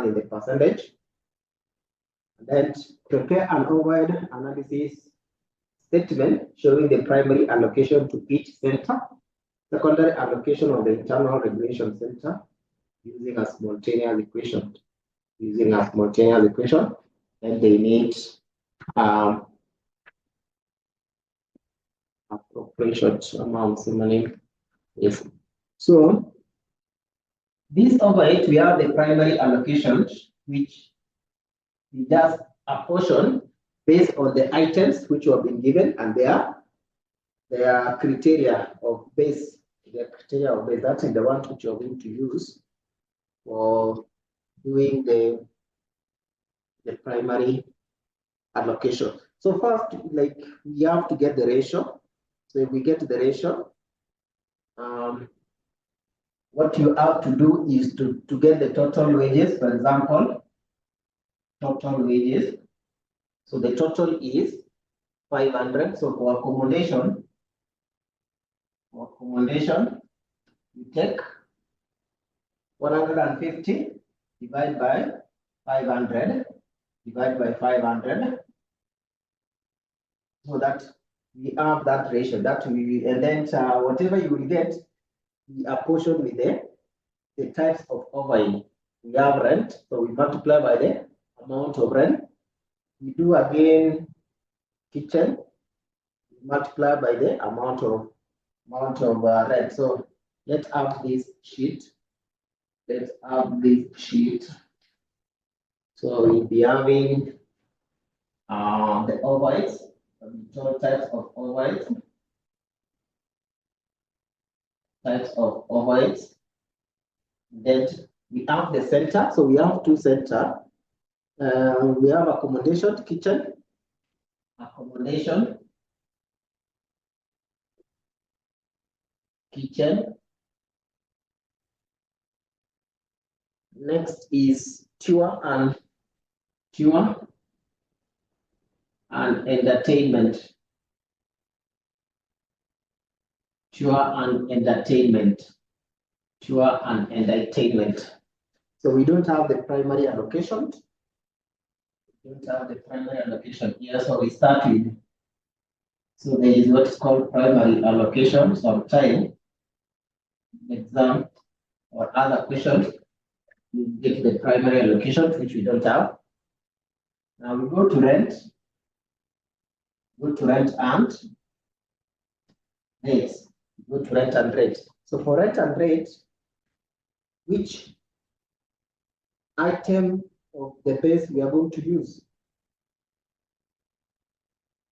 done in the percentage. And then prepare an overhead analysis statement showing the primary allocation to each center, secondary allocation of the internal regulation center using a simultaneous equation. And they need appropriation amounts money. Yes. So this overhead, we have the primary allocations, which we just apportion based on the items which have been given and their criteria of base. That is the one which you're going to use for doing the primary allocation. So first, like, we have to get the ratio. So if we get the ratio, what you have to do is to get the total wages, for example, total wages. So the total is 500. So for accommodation, you take 150 divided by 500 divided by 500. So that we have that ratio that we, and then whatever you will get, we apportion with the types of overhead. We have rent, so we multiply by the amount of rent. We do again kitchen, we multiply by the amount of rent. So let's have this sheet. So we'll be having the overheads, the types of overheads. Then we have the center. So we have two center. We have accommodation, kitchen, kitchen. Next is tour and entertainment. Tour and entertainment. So we don't have the primary allocation. Here, so we start with. So there is what's called primary allocation. Sometimes exam or other questions, we get the primary allocation, which we don't have. Now we go to rent. And rates. Go to rent and rate. So for rent and rate, which item of the base we are going to use?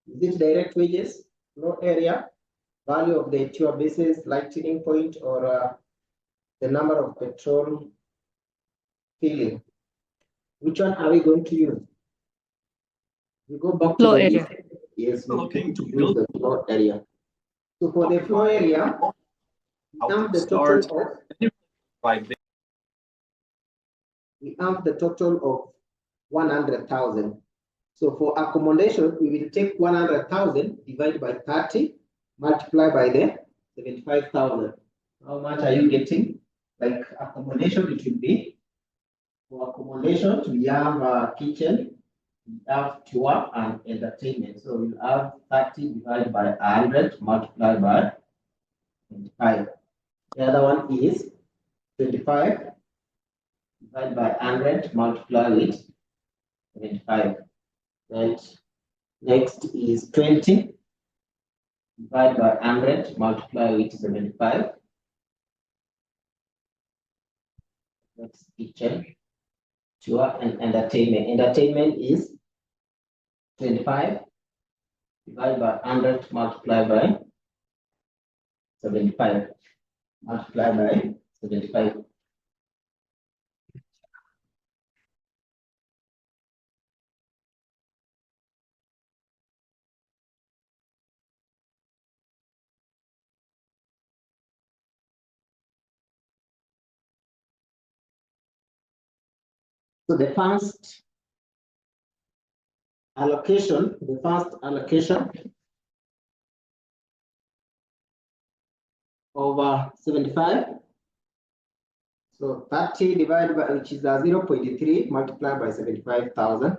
Is it direct wages, floor area, value of the tour basis, lightning point, or the number of petrol filling? Which one are we going to use? We go back to the area. Yes, we're looking to use the floor area. So for the floor area, we have the total of 100,000. So for accommodation, we will take 100,000 divided by 30, multiply by the 75,000. How much are you getting? Like accommodation, it will be, for accommodation, we have kitchen, we have tour and entertainment. So we'll have 30 divided by 100 multiplied by 25. The other one is 25 divided by 100 multiplied with 75. And next is 20 divided by 100 multiplied with 75. Next kitchen, tour and entertainment. Entertainment is 25 divided by 100 multiplied by 75. Multiplied by 75. So the first allocation, over 75. So 30 divided by, which is 0.3 multiplied by 75,000.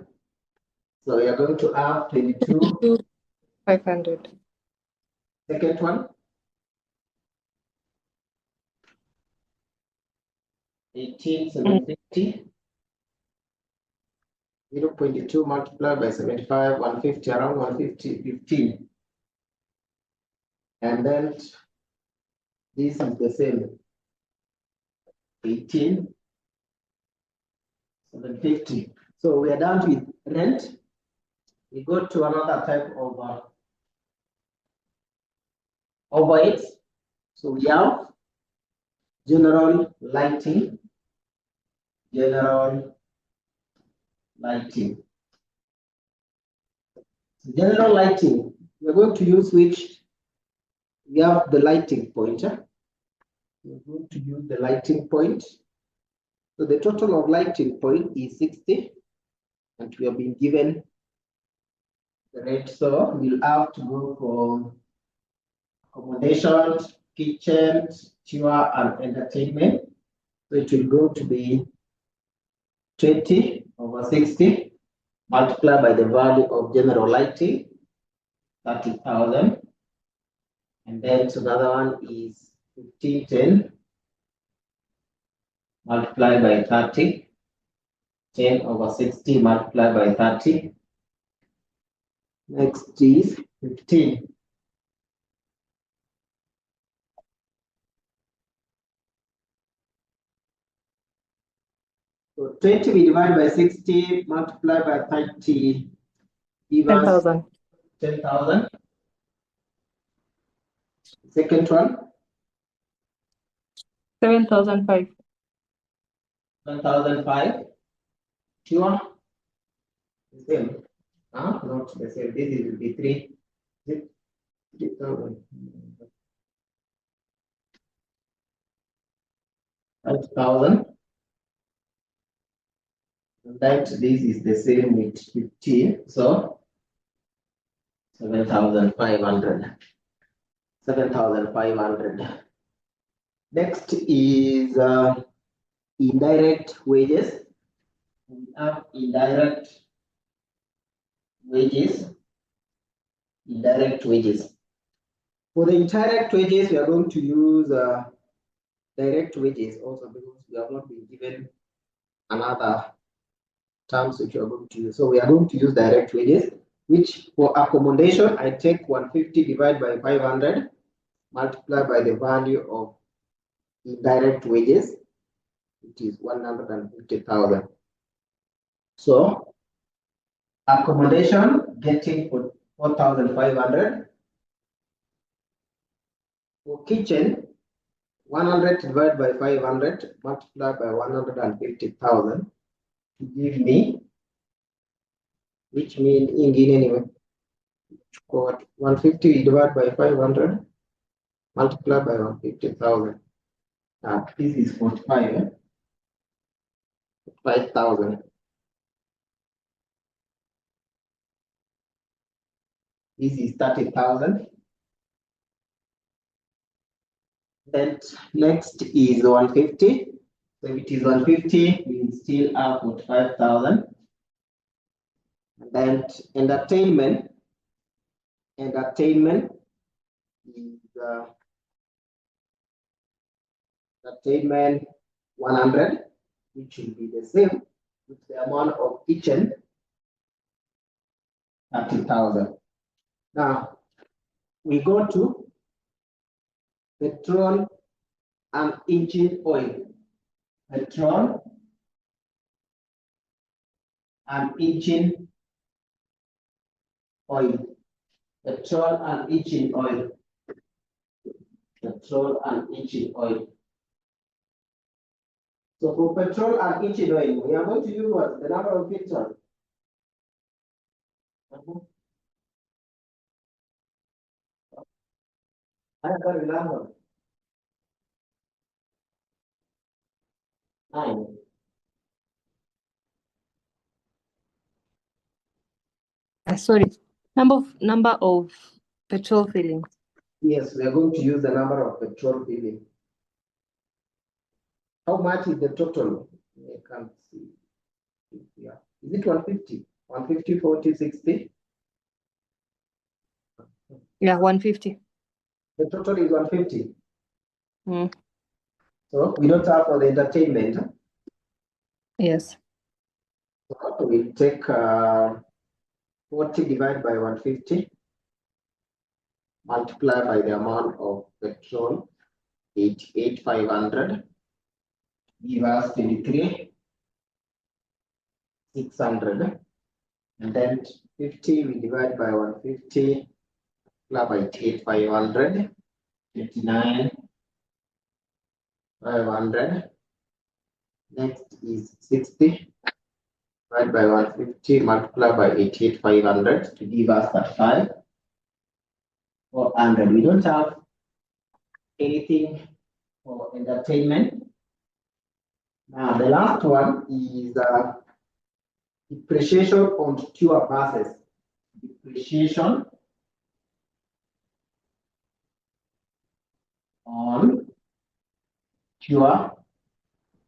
So we are going to have 22,500. Second one. 18,750. 0.2 multiplied by 75, 150, around 150, 15. And then this is the same. 18,750. So we are done with rent. We go to another type of overheads. So we have general lighting. General lighting. So general lighting, we're going to use which we have the lighting pointer. We're going to use the lighting point. So the total of lighting point is 60, and we have been given the rate. So we'll have to go for accommodation, kitchen, tour, and entertainment. So it will go to be 20 over 60 multiplied by the value of general lighting, 30,000. And then so another one is 1510 multiplied by 30, 10 over 60 multiplied by 30. Next is 15. So 20 we divide by 60 multiplied by 30 give us 10,000. 10,000. Second one. 7,500. 1,005. Sure. The same. Not the same. This will be 3,000. 5,000. That this is the same with 15. So 7,500. 7,500. Next is indirect wages. We have indirect wages. Indirect wages. For the indirect wages, we are going to use direct wages also because we have not been given another terms which we are going to use. So we are going to use direct wages, which for accommodation, I take 150 divided by 500 multiplied by the value of indirect wages, which is 150,000. So accommodation getting for 4,500. For kitchen, 100 divided by 500 multiplied by 150,000 to give me, which means in anyway, 150 divided by 500 multiplied by 150,000. This is 45, 5,000. This is 30,000. Then next is 150. So if it is 150, we still have 45,000. And then entertainment is entertainment 100, which will be the same with the amount of kitchen, 30,000. Now we go to petrol and engine oil. Petrol and engine oil. Petrol and engine oil. Petrol and engine oil. So for petrol and engine oil, we are going to use what? The number of petrol. I have got a number. 9. Sorry. Number of petrol fillings. Yes, we are going to use the number of petrol filling. How much is the total? I can't see. Yeah. Is it 150? 150, 40, 60? Yeah, 150. The total is 150. Mm. So we don't have for the entertainment. Yes. So we take 40 divided by 150, multiply by the amount of petrol, 88,500, give us 23,600, and then 50 we divide by 150, multiply by 88,500, 59,500. Next is 60 divided by 150, multiply by 88,500 to give us 35,400. We don't have anything for entertainment. Now the last one is depreciation on tour buses. Depreciation on tour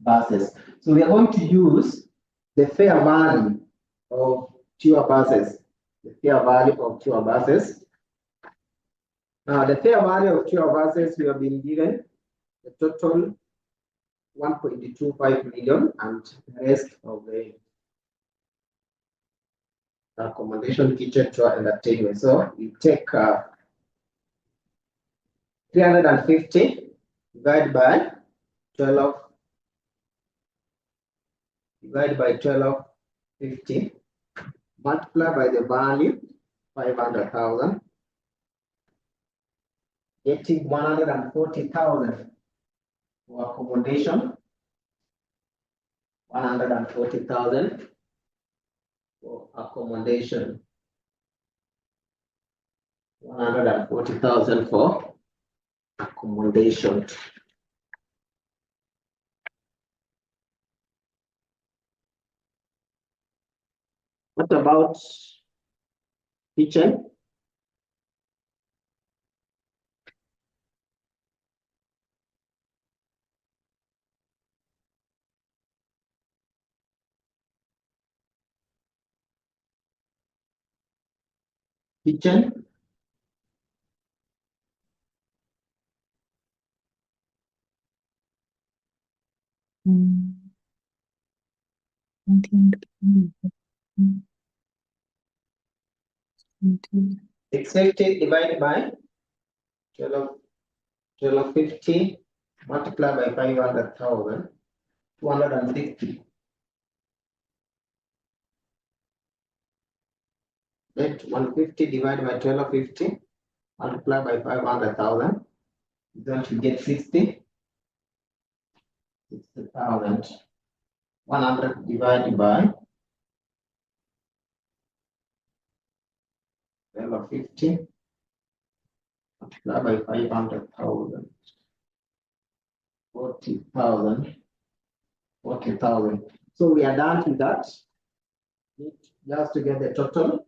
buses. So we are going to use the fair value of tour buses. The fair value of tour buses. Now the fair value of tour buses, we have been given the total 1.25 million and the rest of the accommodation, kitchen, tour, entertainment. So we take 350 divided by 12, divided by 1250, multiply by the value 500,000, getting 140,000 for accommodation, 140,000 for accommodation, 140,000 for accommodation. What about kitchen? Kitchen, expected divided by 1250, multiply by 500,000, 260. Let 150 divided by 1250, multiply by 500,000, then you get 60,000. 100 divided by 1250, multiply by 500,000, 40,000, 40,000. So we are done with that. Just to get the total.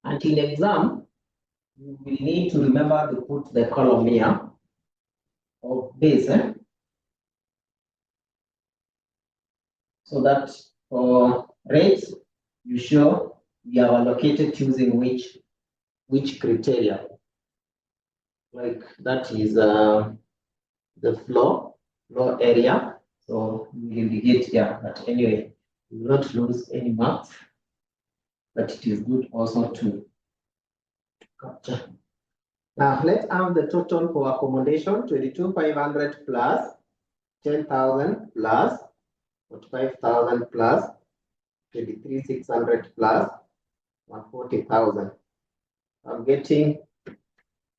And in exam, you will need to remember to put the column here of this. So that for rates, you show we are allocated using which criteria. Like that is the floor area. So we indicate here that anyway, you will not lose any marks, but it is good also to capture. Now let's have the total for accommodation: 22,500 plus 10,000 plus 45,000 plus 23,600 plus 140,000. I'm getting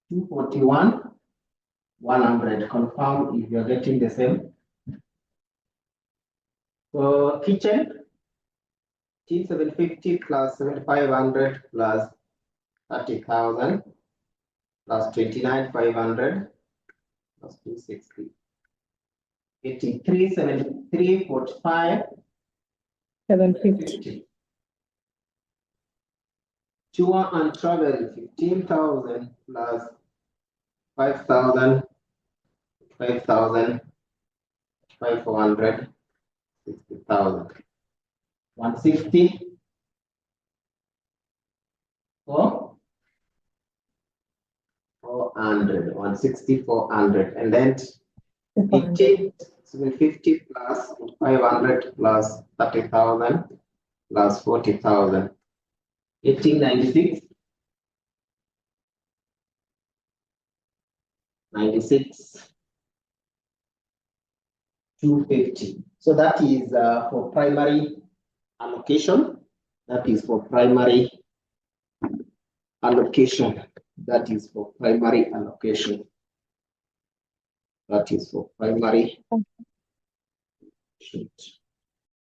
241,100. Confirm if you're getting the same. For kitchen, 750 plus 7,500 plus 30,000 plus 29,500 plus 260. Getting 373,45, 750. Tour and travel 15,000 plus 5,000, 5,000, 500, 60,000. 160 for 400, 160, 400, and then 50, 750 plus 500 plus 30,000 plus 40,000. 1896, 96, 250. So that is for primary allocation. That is for primary allocation. That is for primary allocation. That is for primary.